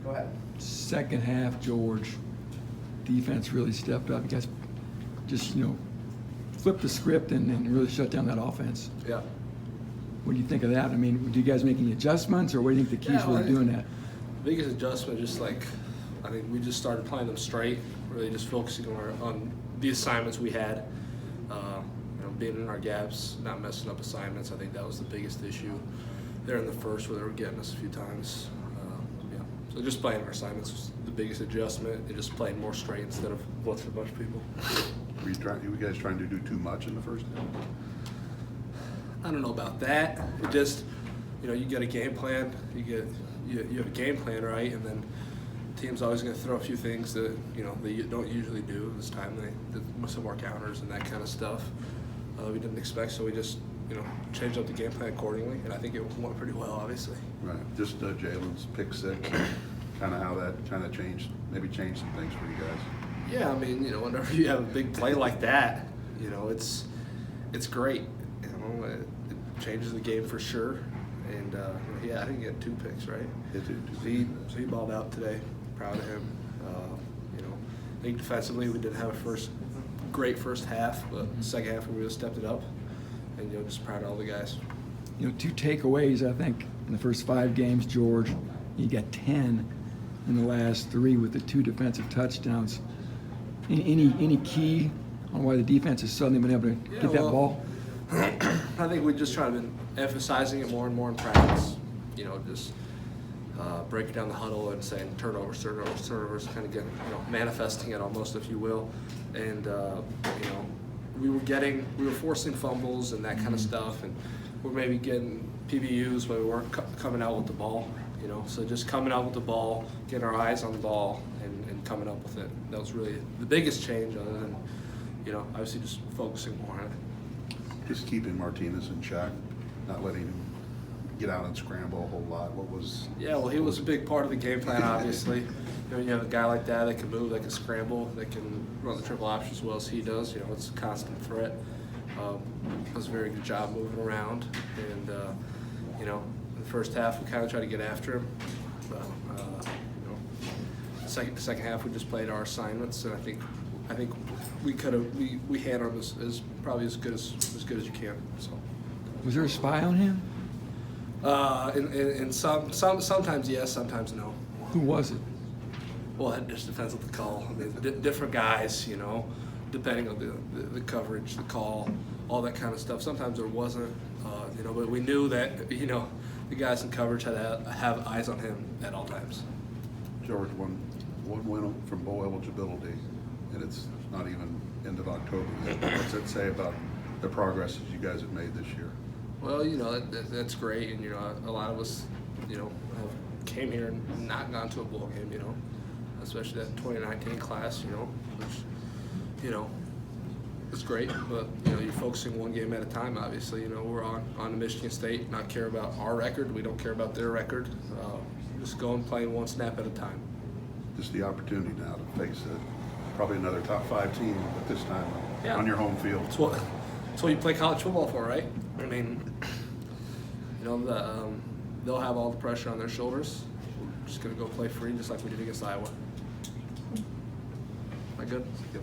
Go ahead. Second half, George, defense really stepped up. You guys just, flipped the script and really shut down that offense. Yeah. What do you think of that? I mean, do you guys make any adjustments, or what do you think the keys were doing that? The biggest adjustment, I think we just started playing them straight, really just focusing on the assignments we had. Being in our gaps, not messing up assignments. I think that was the biggest issue there in the first, where they were getting us a few times. So just playing our assignments was the biggest adjustment, and just playing more straight instead of blitzing a bunch of people. Were you guys trying to do too much in the first half? I don't know about that. It just, you get a game plan. You have a game plan, right? And then the team's always going to throw a few things that they don't usually do. This time they did some more counters and that kind of stuff we didn't expect. So we just changed up the game plan accordingly, and I think it went pretty well, obviously. Right. Just Jalen's pick six, kind of how that kind of changed some things for you guys. Yeah, I mean, whenever you have a big play like that, it's great. It changes the game for sure. And I think he had 2 picks, right? So he balled out today. Proud of him. I think defensively we didn't have a great first half, but the second half we really stepped it up. And just proud of all the guys. 2 takeaways, I think, in the first 5 games, George. You got 10 in the last 3 with the 2 defensive touchdowns. Any key on why the defense has suddenly been able to get that ball? I think we just try to been emphasizing it more and more in practice. Just breaking down the huddle and saying turnovers, kind of getting, manifesting it almost, if you will. And we were forcing fumbles and that kind of stuff, and we're maybe getting PBUs, but we weren't coming out with the ball. So just coming out with the ball, getting our eyes on the ball, and coming up with it. That was really the biggest change, other than obviously just focusing more on it. Just keeping Martinez in check, not letting him get out and scramble a whole lot. Yeah, well, he was a big part of the game plan, obviously. You have a guy like that can move, that can scramble, that can run the triple option as well as he does. It's a constant threat. Does a very good job moving around, and in the first half we kind of tried to get after him. But second half we just played our assignments, and I think we could have we handled him as probably as good as you can. So. Was there a spy on him? In sometimes yes, sometimes no. Who was it? Well, it just depends on the call. I mean, different guys, depending on the coverage, the call, all that kind of stuff. Sometimes there wasn't, but we knew that, the guys in coverage had to have eyes on him at all times. George, one win from bowl eligibility, and it's not even end of October yet. What's that say about the progress that you guys have made this year? Well, that's great, and a lot of us, have came here and not gone to a bowl game, especially that 2019 class, which, it's great, but you're focusing one game at a time. Obviously, we're on to Michigan State, not care about our record. We don't care about their record. Just go and play one snap at a time. Just the opportunity now to face probably another top 5 team, but this time on your home field. That's what you play college football for, right? I mean, they'll have all the pressure on their shoulders. We're just gonna go play free, just like we did against Iowa. Am I good? Yep.